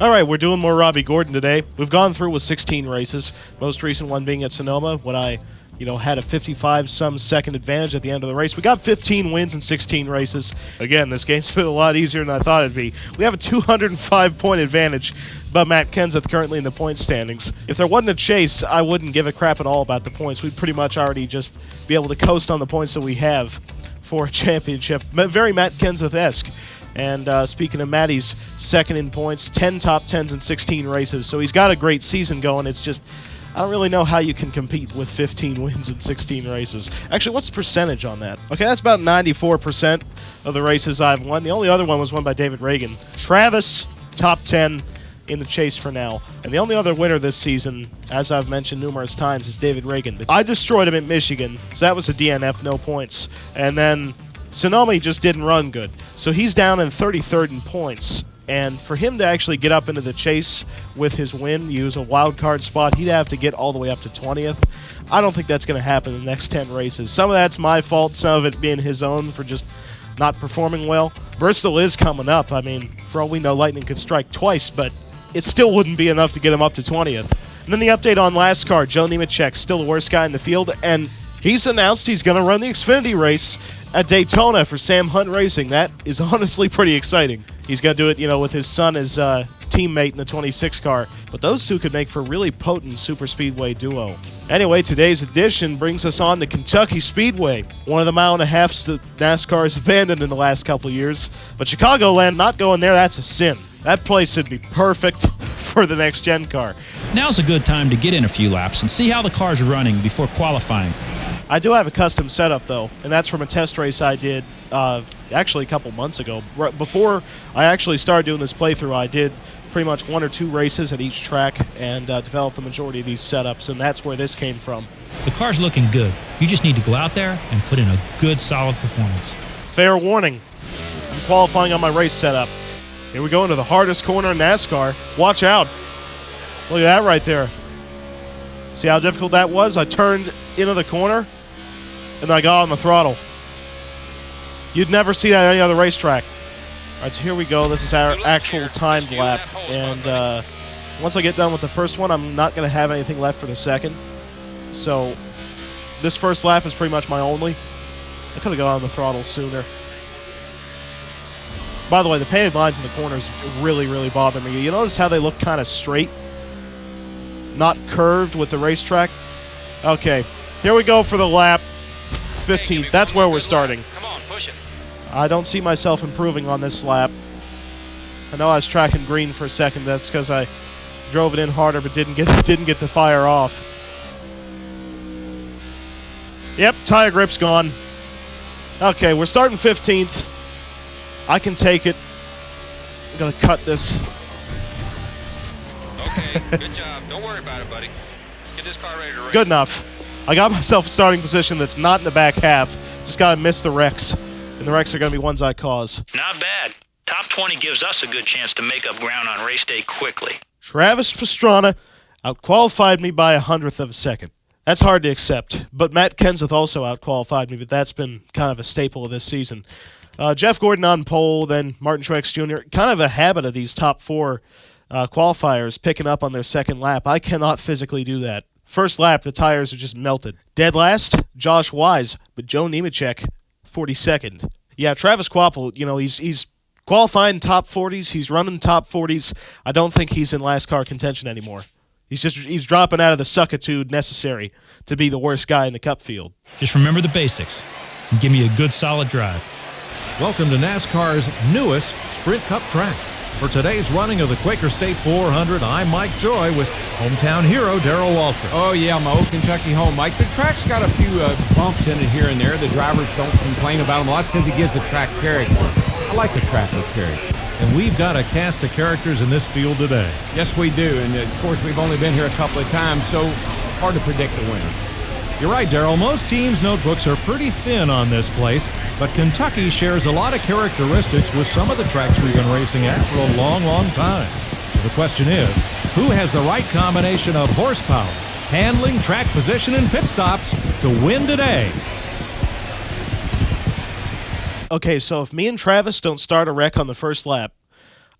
All right, we're doing more Robby Gordon today. We've gone through with 16 races, most recent one being at Sonoma when I, had a 55-some second advantage at the end of the race. We got 15 wins in 16 races. Again, this game's been a lot easier than I thought it'd be. We have a 205-point advantage above Matt Kenseth currently in the point standings. If there wasn't a chase, I wouldn't give a crap at all about the points. We'd pretty much already just be able to coast on the points that we have for a championship. Very Matt Kenseth-esque. And speaking of Matty's second in points, 10 top 10s in 16 races. So he's got a great season going. It's just, I don't really know how you can compete with 15 wins in 16 races. Actually, what's the percentage on that? Okay, that's about 94% of the races I've won. The only other one was won by David Reagan. Travis, top 10 in the chase for now. And the only other winner this season, as I've mentioned numerous times, is David Reagan. I destroyed him at Michigan, so that was a DNF, no points. And then Sonoma just didn't run good. So he's down in 33rd in points. And for him to actually get up into the chase with his win, use a wild card spot, he'd have to get all the way up to 20th. I don't think that's going to happen in the next 10 races. Some of that's my fault, some of it being his own for just not performing well. Bristol is coming up. I mean, for all we know, Lightning could strike twice, but it still wouldn't be enough to get him up to 20th. And then the update on NASCAR, Joe Nemechek, still the worst guy in the field, and he's announced he's going to run the Xfinity race at Daytona for Sam Hunt Racing. That is honestly pretty exciting. He's going to do it, with his son as teammate in the 26 car. But those two could make for a really potent super speedway duo. Anyway, today's edition brings us on to Kentucky Speedway, one of the mile and a halfs that NASCAR has abandoned in the last couple of years. But Chicagoland, not going there, that's a sin. That place would be perfect for the next gen car. Now's a good time to get in a few laps and see how the car's running before qualifying. I do have a custom setup, though, and that's from a test race I did actually a couple months ago. Before I actually started doing this playthrough, I did pretty much 1 or 2 races at each track and developed the majority of these setups, and that's where this came from. The car's looking good. You just need to go out there and put in a good, solid performance. Fair warning. I'm qualifying on my race setup. Here we go into the hardest corner in NASCAR. Watch out. Look at that right there. See how difficult that was? I turned into the corner, and I got on the throttle. You'd never see that at any other racetrack. All right, so here we go. This is our actual timed lap. And once I get done with the first one, I'm not going to have anything left for the second. So this first lap is pretty much my only. I could have got on the throttle sooner. By the way, the painted lines in the corners really, really bother me. You notice how they look kind of straight? Not curved with the racetrack? Okay, here we go for the lap 15. That's where we're starting. Come on, push it. I don't see myself improving on this lap. I know I was tracking green for a second. That's because I drove it in harder but didn't get the fire off. Yep, tire grip's gone. Okay, we're starting 15th. I can take it. I'm going to cut this. Okay, good job. Don't worry about it, buddy. Get this car ready to race. Good enough. I got myself a starting position that's not in the back half. Just got to miss the wrecks. And the wrecks are going to be ones I cause. Not bad. Top 20 gives us a good chance to make up ground on race day quickly. Travis Pastrana outqualified me by 100th of a second. That's hard to accept. But Matt Kenseth also outqualified me, but that's been kind of a staple of this season. Jeff Gordon on pole, then Martin Truex Jr. Kind of a habit of these top 4 qualifiers picking up on their second lap. I cannot physically do that. First lap, the tires are just melted. Dead last, Josh Wise, but Joe Nemechek, 42nd. Yeah, Travis Kvapil, he's qualifying top 40s. He's running top 40s. I don't think he's in last car contention anymore. He's dropping out of the suckitude necessary to be the worst guy in the Cup field. Just remember the basics and give me a good, solid drive. Welcome to NASCAR's newest Sprint Cup track. For today's running of the Quaker State 400, I'm Mike Joy with hometown hero Darrell Waltrip. Oh, yeah, my old Kentucky home, Mike. The track's got a few bumps in it here and there. The drivers don't complain about them a lot. Says he gives the track character. I like the track with character. And we've got a cast of characters in this field today. Yes, we do. And, of course, we've only been here a couple of times, so hard to predict the winner. You're right, Darrell. Most teams' notebooks are pretty thin on this place, but Kentucky shares a lot of characteristics with some of the tracks we've been racing at for a long, long time. So the question is, who has the right combination of horsepower, handling, track position, and pit stops to win today? Okay, so if me and Travis don't start a wreck on the first lap,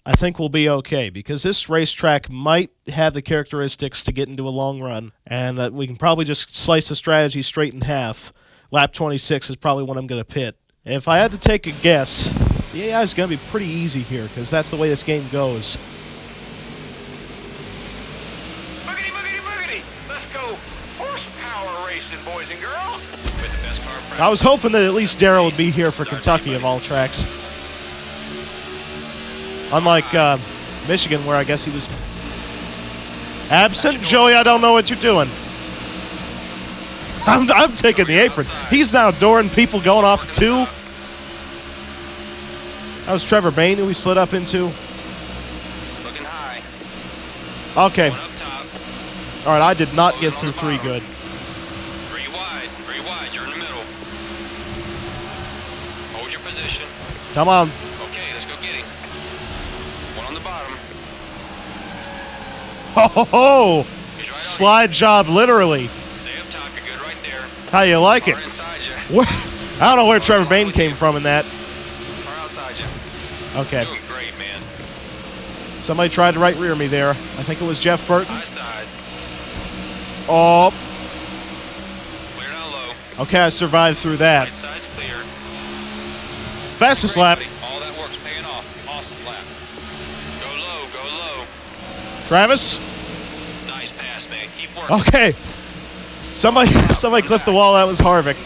I think we'll be okay, because this racetrack might have the characteristics to get into a long run, and that we can probably just slice the strategy straight in half. Lap 26 is probably when I'm going to pit. If I had to take a guess, the AI is going to be pretty easy here, because that's the way this game goes. Boogity, boogity, boogity. Let's go horsepower racing, boys and girls. With the best car practice. I was hoping that at least Daryl would be here for Kentucky, of all tracks. Unlike Michigan, where I guess he was absent. Joey, I don't know what you're doing. I'm taking the apron. He's now dooring people going off of 2. That was Trevor Bain who we slid up into. Looking high. Okay. One up top. All right, I did not get through 3 good. 3 wide. 3 wide. You're in the middle. Hold your position. Come on. Okay, let's go get him. One on the bottom. Ho, ho, ho. He's right on Slide job, literally. you. Stay up top. You're good right there. How you like it? Car inside you. Where, I don't know where Trevor Bain came from in that. Car outside you. Okay. Doing great, man. Somebody tried to right rear me there. I think it was Jeff Burton. High side. Oh, Clear down low. okay, I survived through that. Right side's clear. Fastest Great, lap. buddy. All that work's paying off. Awesome lap. Go low. Go low. Travis? Nice pass, man. Keep working. Okay. Somebody clipped the wall. That was Harvick.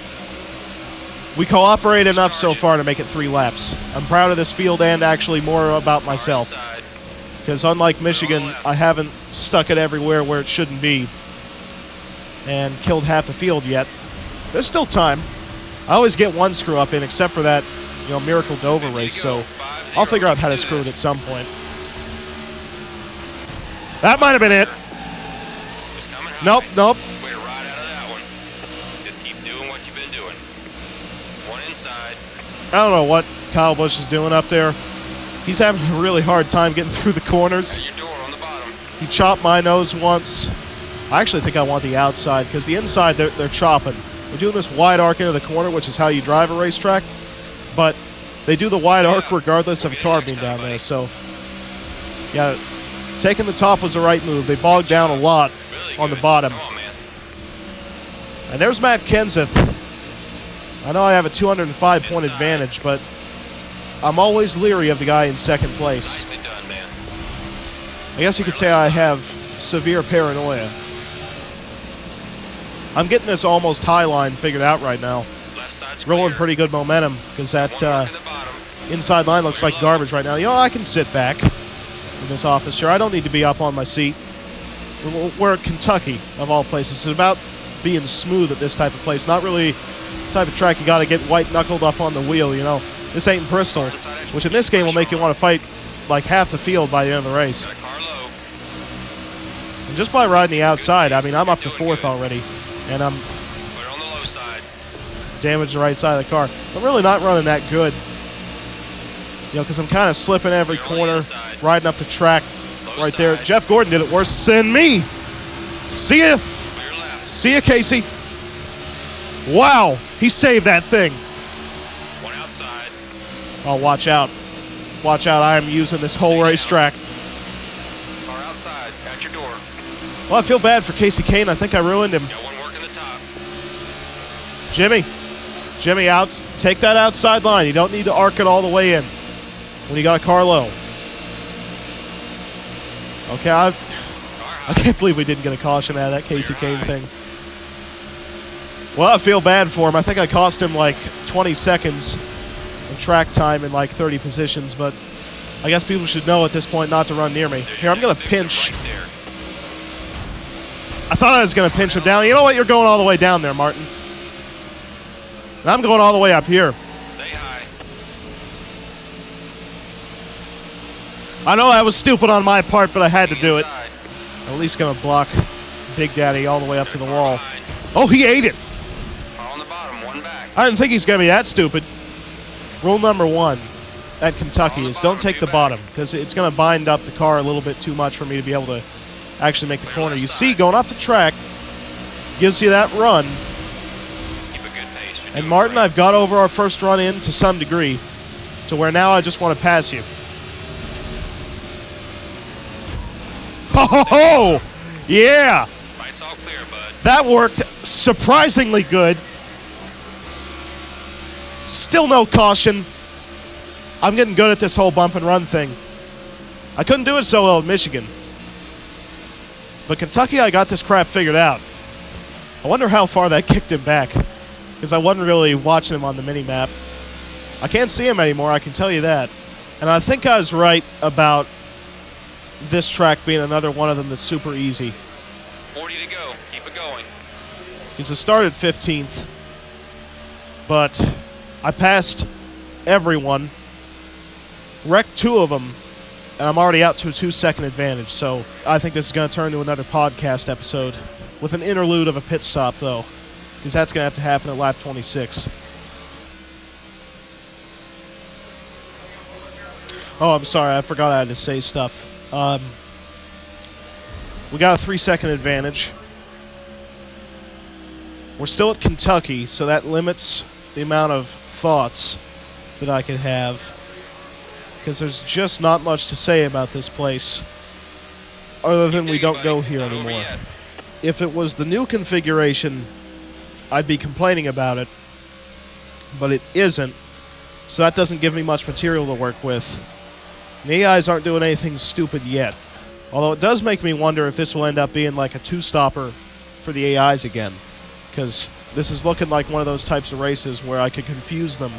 We cooperate enough so far to make it 3 laps. I'm proud of this field and actually more about myself. Side. Because unlike Michigan, I haven't stuck it everywhere where it shouldn't be and killed half the field yet. There's still time. I always get one screw up in, except for that, Miracle Dover race, so I'll figure out how to screw it at some point. That might have been it. Just coming high. Nope. Way to ride out of that one. Just keep doing what you've been doing. One inside. I don't know what Kyle Busch is doing up there. He's having a really hard time getting through the corners. Your door on the bottom. He chopped my nose once. I actually think I want the outside, because the inside, they're chopping. We're doing this wide arc into the corner, which is how you drive a racetrack, but they do the wide arc regardless of a car being down there. So, yeah, taking the top was the right move. They bogged down a lot Really on the good. bottom. Come on, man. And there's Matt Kenseth. I know I have a 205-point advantage, but I'm always leery of the guy in second place. Nicely done, man. I guess you could say I have severe paranoia. I'm getting this almost high line figured out right now. Left side's Rolling clear. pretty good momentum, because that One mark in the bottom. inside line looks like garbage right now. I can sit back in this office chair. I don't need to be up on my seat. We're at Kentucky, of all places. It's about being smooth at this type of place. Not really the type of track you got to get white-knuckled up on the wheel, This ain't Bristol, which in this game will make you want to fight like half the field by the end of the race. Got a car low. And just by riding the outside, I mean, I'm up to 4th already, and I'm Clear on the low side. damaged the right side of the car. I'm really not running that good, because I'm kind of slipping every corner, riding up the track right there. Jeff Gordon did it worse than me. See ya. Clear left. See ya, Casey. Wow, he saved that thing. One outside. Oh, watch out. Watch out, I am using this whole racetrack. Car outside. At your door. Well, I feel bad for Casey Kane. I think I ruined him. Got one working the top. Jimmy, out. Take that outside line. You don't need to arc it all the way in when you got a car low. Okay, I can't believe we didn't get a caution out of that Casey Kane thing. Well, I feel bad for him. I think I cost him like 20 seconds of track time in like 30 positions, but I guess people should know at this point not to run near me. Here, I'm going to pinch. Right there. I thought I was going to pinch him down. You know what? You're going all the way down there, Martin. And I'm going all the way up here. Stay high. I know that was stupid on my part, but I had to do it. Inside. I'm at least going to block Big Daddy all the way up to the Car wall. behind. Oh, he ate it. Car on the bottom. One back. I didn't think he's going to be that stupid. Rule number 1 at Kentucky is don't take the bottom, because it's going to bind up the car a little bit too much for me to be able to actually make the corner. You see, going up the track gives you that run. Keep a good pace. You're And doing Martin, great. I've got over our first run in to some degree, to where now I just want to pass you. Oh, yeah. Lights all clear, bud. That worked surprisingly good. Still no caution. I'm getting good at this whole bump and run thing. I couldn't do it so well in Michigan. But Kentucky, I got this crap figured out. I wonder how far that kicked him back, because I wasn't really watching him on the mini-map. I can't see him anymore, I can tell you that. And I think I was right about this track being another one of them that's super easy. 40 to go. Keep it going. Because it started 15th, but I passed everyone, wrecked 2 of them, and I'm already out to a 2-second advantage. So I think this is going to turn into another podcast episode with an interlude of a pit stop, though, because that's going to have to happen at lap 26. Oh, I'm sorry. I forgot I had to say stuff. We got a 3-second advantage. We're still at Kentucky, so that limits the amount of thoughts that I could have, because there's just not much to say about this place other than we don't go here anymore. If it was the new configuration, I'd be complaining about it, but it isn't, so that doesn't give me much material to work with. The AIs aren't doing anything stupid yet, although it does make me wonder if this will end up being like a 2-stopper for the AIs again, because this is looking like one of those types of races where I could confuse them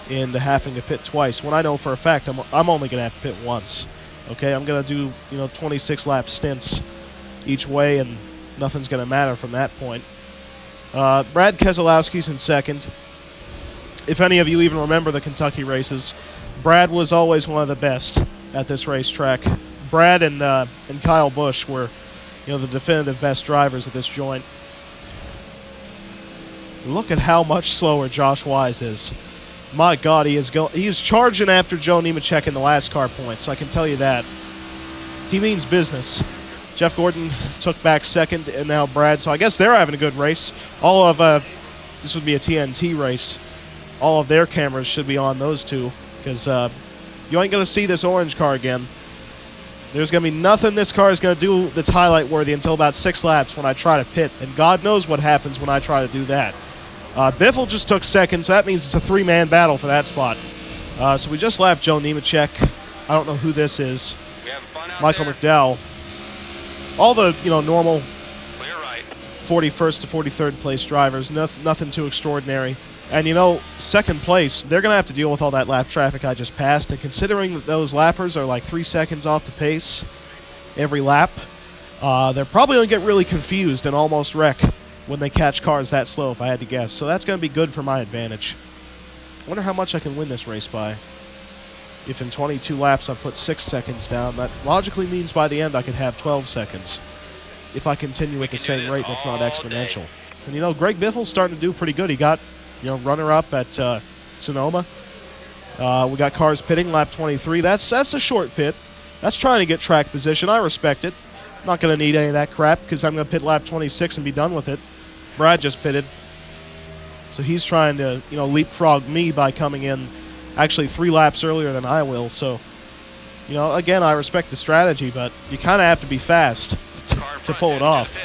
into having to pit twice, when I know for a fact I'm only going to have to pit once. Okay, I'm going to do 26-lap stints each way, and nothing's going to matter from that point. Brad Keselowski's in second. If any of you even remember the Kentucky races, Brad was always one of the best at this racetrack. Brad and Kyle Busch were, the definitive best drivers at this joint. Look at how much slower Josh Wise is. My God, he is charging after Joe Nemechek in the last car points. I can tell you that. He means business. Jeff Gordon took back second, and now Brad. So I guess they're having a good race. All of this would be a TNT race. All of their cameras should be on those two, because you ain't going to see this orange car again. There's going to be nothing this car is going to do that's highlight worthy until about 6 laps when I try to pit, and God knows what happens when I try to do that. Biffle just took second, so that means it's a 3-man battle for that spot. So we just lapped Joe Nemechek. I don't know who this is. We having fun out Michael there? McDowell. All the normal Clear right. 41st to 43rd place drivers. Nothing too extraordinary. And second place, they're going to have to deal with all that lap traffic I just passed. And considering that those lappers are like 3 seconds off the pace every lap, they're probably going to get really confused and almost wreck when they catch cars that slow, if I had to guess. So that's going to be good for my advantage. I wonder how much I can win this race by. If in 22 laps I put 6 seconds down, that logically means by the end I could have 12 seconds. If I continue at the same rate that's not exponential. And Greg Biffle's starting to do pretty good. He got, runner-up at Sonoma. We got cars pitting lap 23. That's a short pit. That's trying to get track position. I respect it. I'm not going to need any of that crap because I'm going to pit lap 26 and be done with it. Brad just pitted. So he's trying to, leapfrog me by coming in actually 3 laps earlier than I will. So, again, I respect the strategy, but you kind of have to be fast to pull it off.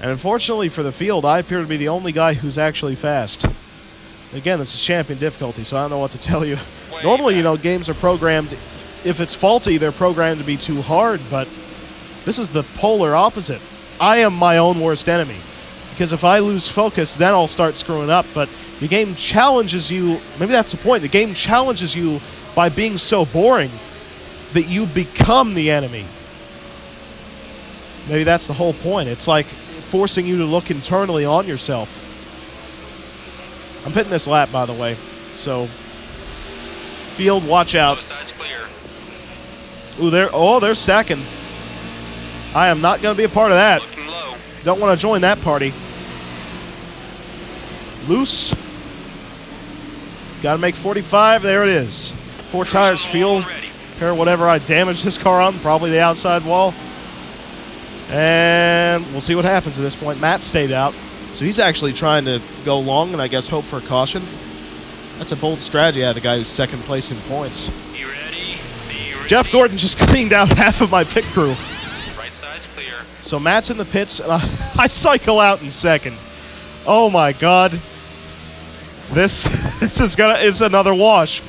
And unfortunately for the field, I appear to be the only guy who's actually fast. Again, this is champion difficulty, so I don't know what to tell you. Normally, games are programmed, if it's faulty, they're programmed to be too hard, but this is the polar opposite. I am my own worst enemy. Because if I lose focus, then I'll start screwing up. But the game challenges you. Maybe that's the point. The game challenges you by being so boring that you become the enemy. Maybe that's the whole point. It's like forcing you to look internally on yourself. I'm pitting this lap, by the way. So, field, watch out. Both sides clear. Ooh, they're stacking. I am not going to be a part of that. Looking low. Don't want to join that party. Loose. Got to make 45. There it is. 4 tires, fuel. Repair whatever I damaged this car on. Probably the outside wall. And we'll see what happens at this point. Matt stayed out. So he's actually trying to go long and I guess hope for a caution. That's a bold strategy out of the guy who's second place in points. You ready? Be Jeff Gordon just cleaned out half of my pit crew. Right side's clear. So Matt's in the pits, and I cycle out in second. Oh my God. This is another wash.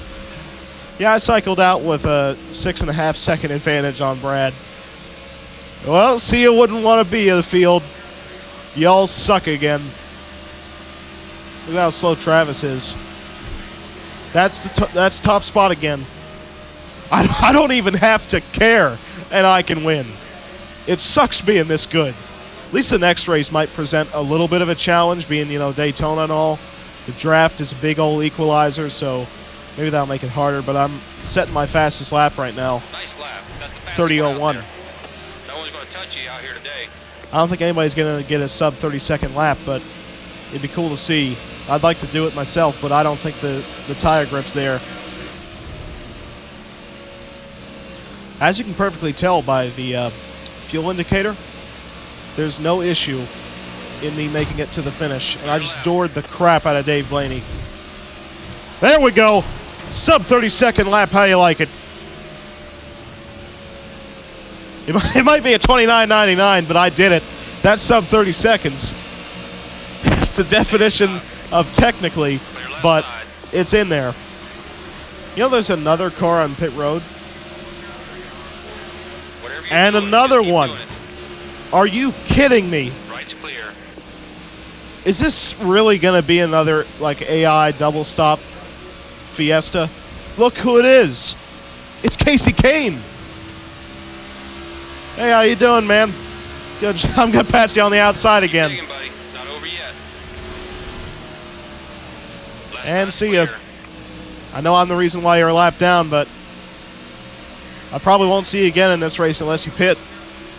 Yeah, I cycled out with a 6.5 second advantage on Brad. Well, see, you wouldn't want to be in the field. Y'all suck again. Look at how slow Travis is. That's top spot again. I don't even have to care, and I can win. It sucks being this good. At least the next race might present a little bit of a challenge, being, Daytona and all. The draft is a big old equalizer, so maybe that'll make it harder, but I'm setting my fastest lap right now. Nice lap. That's the fastest 30:01. lap out there. No one's going to touch you out here today. I don't think anybody's going to get a sub 30-second lap, but it'd be cool to see. I'd like to do it myself, but I don't think the tire grip's there. As you can perfectly tell by the fuel indicator, there's no issue in me making it to the finish, and I just doored the crap out of Dave Blaney. There we go. Sub 30-second lap, how you like it? It might be a 29.99, but I did it. That's sub 30 seconds. It's the definition of technically, but it's in there. There's another car on pit road. And another one. Are you kidding me? Right's clear. Is this really going to be another, AI double stop fiesta? Look who it is. It's Casey Kane. Hey, how you doing, man? Good. I'm going to pass you on the outside again. Digging, buddy. It's not over yet. Left And side's see ya. clear. I know I'm the reason why you're a lap down, but I probably won't see you again in this race unless you pit.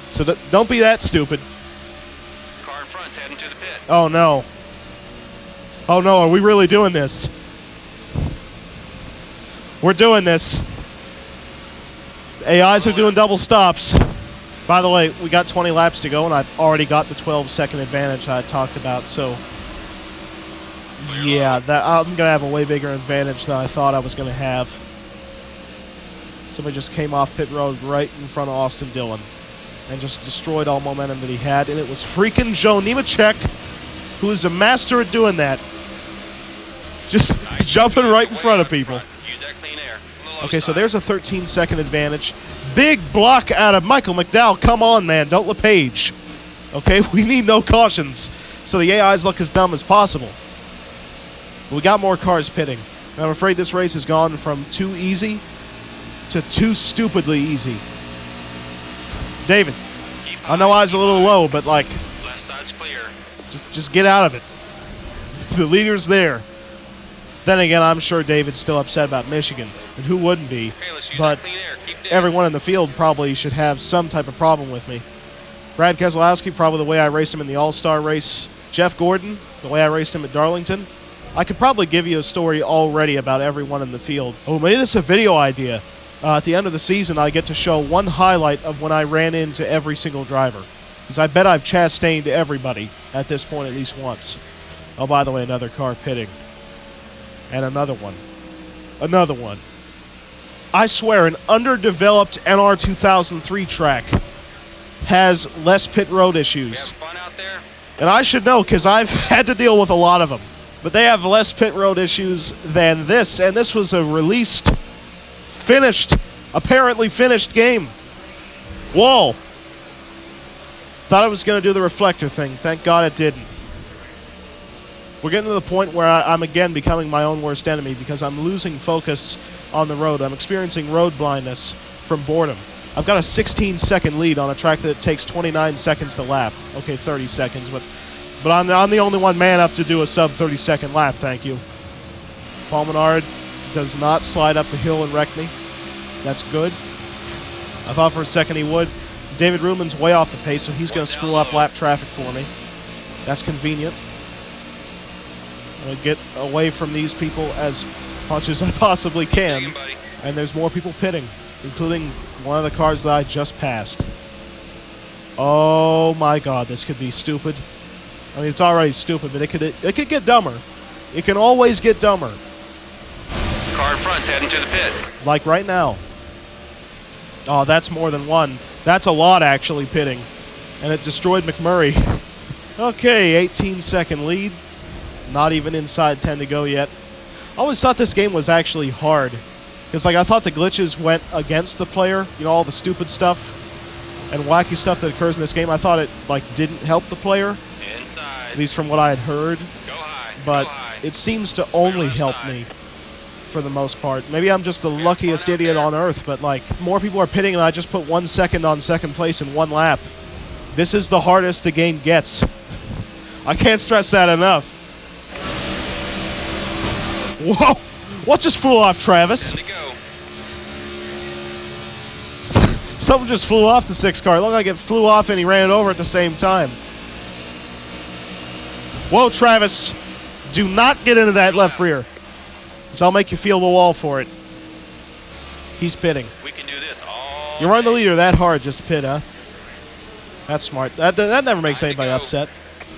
So don't be that stupid. Car in front's heading to the pit. Oh, no. Oh, no. Are we really doing this? We're doing this. The AIs are doing double stops. By the way, we got 20 laps to go, and I've already got the 12-second advantage I talked about. So, yeah, I'm going to have a way bigger advantage than I thought I was going to have. Somebody just came off pit road right in front of Austin Dillon and just destroyed all momentum that he had, and it was freaking Joe Nemechek, who is a master at doing that. Just jumping right in front of people. Use that clean air. A little Okay, so outside. there's a 13-second advantage. Big block out of Michael McDowell. Come on, man. Don't LePage. Okay, we need no cautions, so the AIs look as dumb as possible. But we got more cars pitting. And I'm afraid this race has gone from too easy to too stupidly easy. David, Keep I know I was a little low, but left side's clear. just get out of it. The leader's there. Then again, I'm sure David's still upset about Michigan, and who wouldn't be? Okay, let's use But that clean air. Keep digging. everyone in the field probably should have some type of problem with me. Brad Keselowski, probably the way I raced him in the All-Star race. Jeff Gordon, the way I raced him at Darlington. I could probably give you a story already about everyone in the field. Oh, maybe this is a video idea. At the end of the season, I get to show one highlight of when I ran into every single driver. Because I bet I've chastained everybody at this point at least once. Oh, by the way, another car pitting. And another one. Another one. I swear, an underdeveloped NR 2003 track has less pit road We issues. having fun out there? And I should know, because I've had to deal with a lot of them. But they have less pit road issues than this. And this was a released, apparently finished game. Whoa. Thought it was going to do the reflector thing. Thank God it didn't. We're getting to the point where I'm again becoming my own worst enemy because I'm losing focus on the road. I'm experiencing road blindness from boredom. I've got a 16-second lead on a track that takes 29 seconds to lap. Okay, 30 seconds, but I'm the only one man enough to do a sub 30-second lap, thank you. Paul Menard does not slide up the hill and wreck me. That's good. I thought for a second he would. David Ruman's way off the pace, so he's going to screw up lap traffic for me. That's convenient. I'm going to get away from these people as much as I possibly can. Digging, buddy. And there's more people pitting, including one of the cars that I just passed. Oh my God, this could be stupid. I mean, it's already stupid, but it could get dumber. It can always get dumber. Car in front's heading to the pit. Like right now. Oh, that's more than one. That's a lot, actually, pitting. And it destroyed McMurray. Okay, 18-second lead. Not even inside 10 to go yet. I always thought this game was actually hard. Because, like, I thought the glitches went against the player. You know, all the stupid stuff and wacky stuff that occurs in this game. I thought it, like, didn't help the player. Inside. At least from what I had heard. Go high. But Go high. it seems to only help me for the most part. Maybe I'm just the luckiest idiot on earth, but, like, more people are pitting and I just put 1 second on second place in one lap. This is the hardest the game gets. I can't stress that enough. Whoa! What just flew off, Travis? 10 to go. Something just flew off the 6 car. It looked like it flew off and he ran it over at the same time. Whoa, Travis. Do not get into that left rear. So I'll make you feel the wall for it. He's pitting. We can do this all You run the day. leader that hard just to pit, huh? That's smart. That never makes anybody upset.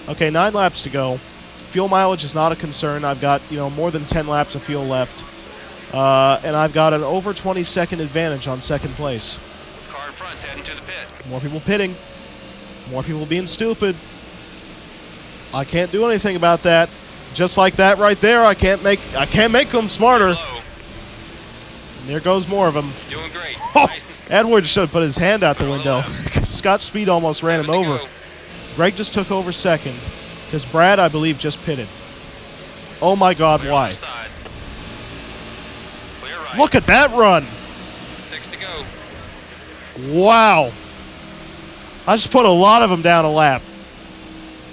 Okay, 9 laps to go. Fuel mileage is not a concern. I've got, you know, more than 10 laps of fuel left. And I've got an over 20-second advantage on second place. Car in front's heading to the pit. More people pitting. More people being stupid. I can't do anything about that. Just like that right there, I can't make them smarter. Low. And there goes more of them. Doing great. Oh, Nice and Edwards should have put his hand out the window. Scott Speed almost ran him 7 to over. go. Greg just took over second. Because Brad, I believe, just pitted. Oh my God, Clear why? left side. Clear right. Look at that run. 6 to go. Wow. I just put a lot of them down a lap.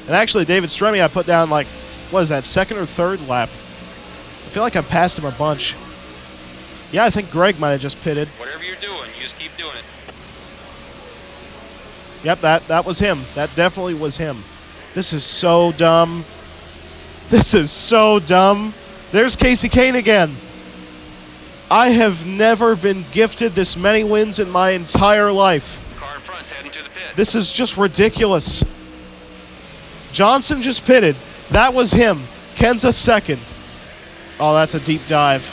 And actually, David Stremme, I put down like, what is that, second or third lap? I feel like I passed him a bunch. Yeah, I think Greg might have just pitted. Whatever you're doing, you just keep doing it. Yep, that was him. That definitely was him. This is so dumb. This is so dumb. There's Casey Kane again. I have never been gifted this many wins in my entire life. Car in front's heading to the pit. This is just ridiculous. Johnson just pitted. That was him. Ken's a second. Oh, that's a deep dive.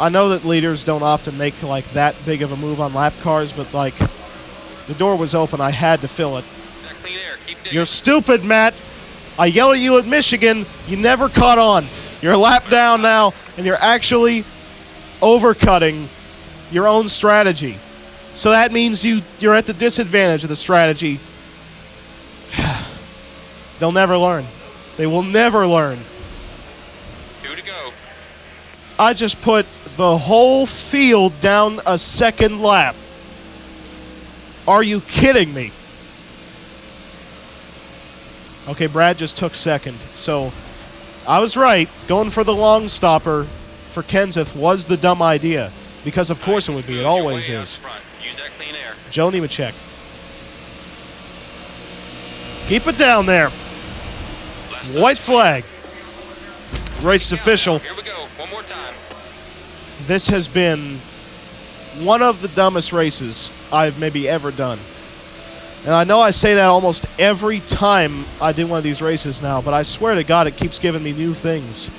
I know that leaders don't often make like that big of a move on lap cars, but like the door was open. I had to fill it. That clean air. Keep digging. You're stupid, Matt. I yelled at you at Michigan. You never caught on. You're a lap down now, and you're actually overcutting your own strategy. So that means you're at the disadvantage of the strategy. They'll never learn. They will never learn. 2 to go. I just put the whole field down a second lap. Are you kidding me? Okay, Brad just took second. So I was right. Going for the long stopper for Kenseth was the dumb idea. Because of course it would be. It always Way out is. front. Use that clean air. Joe Nemechek. Keep it down there. Left White side. flag. Race is official. Here we go. One more time. This has been one of the dumbest races I've maybe ever done. And I know I say that almost every time I do one of these races now, but I swear to God it keeps giving me new things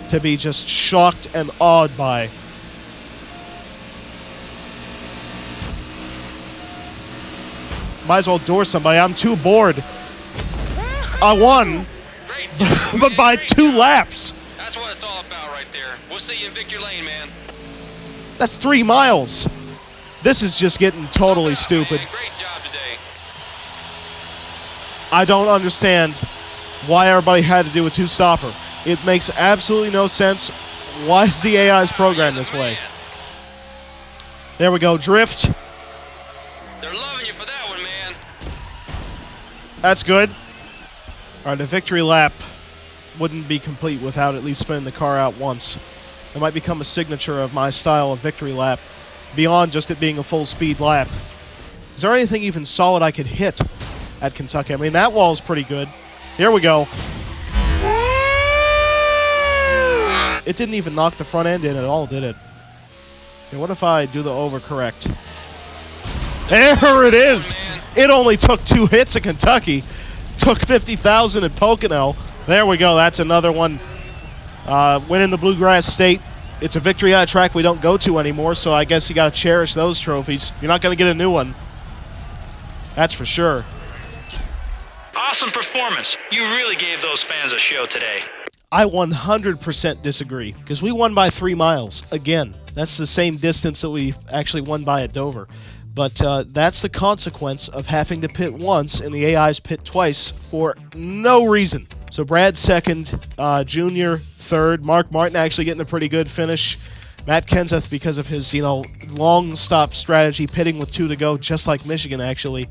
to be just shocked and awed by. Might as well door somebody. I'm too bored. I won, Great. but by Great 2 job. laps. That's what it's all about right there. We'll see you in Victory Lane, man. That's 3 miles. This is just getting totally stupid. Man, great job today. I don't understand why everybody had to do a 2-stopper. It makes absolutely no sense. Why is the AI's programmed this way? There we go. Drift. They're loving you for that one, man. That's good. All right, a victory lap wouldn't be complete without at least spinning the car out once. It might become a signature of my style of victory lap, beyond just it being a full-speed lap. Is there anything even solid I could hit at Kentucky? I mean, that wall's pretty good. Here we go. It didn't even knock the front end in at all, did it? Okay, what if I do the overcorrect? There it is! It only took 2 hits at Kentucky. Took 50,000 at Pocono. There we go. That's another one. Winning the Bluegrass State. it's a victory on a track we don't go to anymore, so I guess you got to cherish those trophies. You're not going to get a new one. That's for sure. Awesome performance. You really gave those fans a show today. I 100% disagree, because we won by 3 miles. Again, that's the same distance that we actually won by at Dover. But that's the consequence of having to pit once and the AIs pit twice for no reason. So Brad second, Junior third, Mark Martin actually getting a pretty good finish. Matt Kenseth, because of his, long stop strategy, pitting with 2 to go, just like Michigan actually,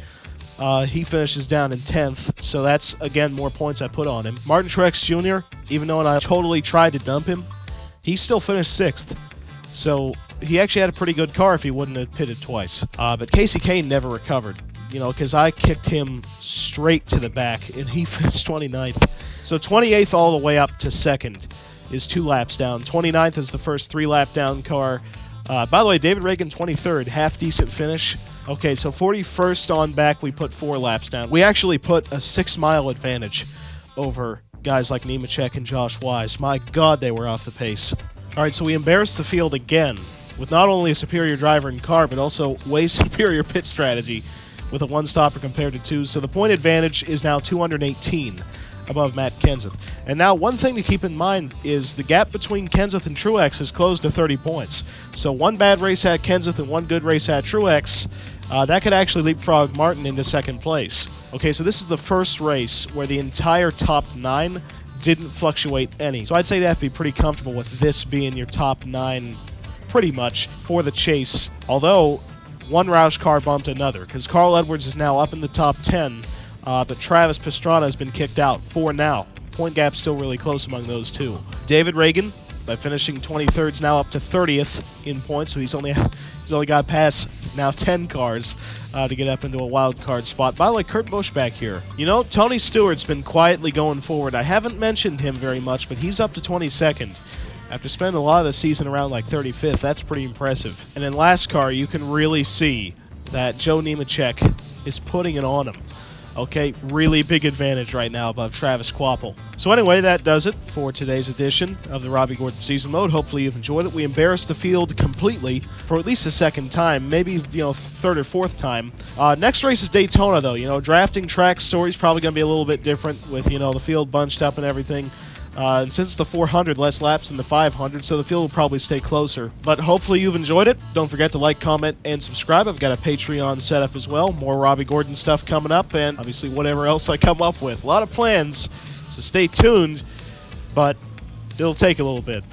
he finishes down in 10th. So that's, again, more points I put on him. Martin Truex Jr., even though I totally tried to dump him, he still finished 6th. So he actually had a pretty good car if he wouldn't have pitted twice. But Casey Kane never recovered, because I kicked him straight to the back, and he finished 29th. So 28th all the way up to 2nd is 2 laps down. 29th is the first 3-lap down car. By the way, David Reagan 23rd, half-decent finish. Okay, so 41st on back, we put 4 laps down. We actually put a 6-mile advantage over guys like Nemechek and Josh Wise. My God, they were off the pace. All right, so we embarrassed the field again with not only a superior driver and car, but also way superior pit strategy with a 1-stopper compared to 2. So the point advantage is now 218 above Matt Kenseth. And now one thing to keep in mind is the gap between Kenseth and Truex has closed to 30 points. So 1 bad race at Kenseth and 1 good race at Truex, that could actually leapfrog Martin into 2nd place. Okay, so this is the first race where the entire top 9 didn't fluctuate any. So I'd say you have to be pretty comfortable with this being your top 9 pretty much for the chase. Although, one Roush car bumped another, because Carl Edwards is now up in the top 10, but Travis Pastrana has been kicked out for now. Point gap's still really close among those two. David Reagan, by finishing 23rd, is now up to 30th in points, so he's only got past now 10 cars to get up into a wild card spot. By the way, Kurt Busch back here. Tony Stewart's been quietly going forward. I haven't mentioned him very much, but he's up to 22nd. After spending a lot of the season around like 35th, that's pretty impressive. And in NASCAR, you can really see that Joe Nemechek is putting it on him. Okay, really big advantage right now above Travis Kvapil. So anyway, that does it for today's edition of the Robby Gordon Season Mode. Hopefully you've enjoyed it. We embarrassed the field completely for at least a 2nd time, maybe 3rd or 4th time. Next race is Daytona, though. Drafting track story's probably going to be a little bit different with the field bunched up and everything. And since the 400, less laps than the 500, so the field will probably stay closer. But hopefully you've enjoyed it. Don't forget to like, comment, and subscribe. I've got a Patreon set up as well. More Robby Gordon stuff coming up, and obviously whatever else I come up with. A lot of plans, so stay tuned, but it'll take a little bit.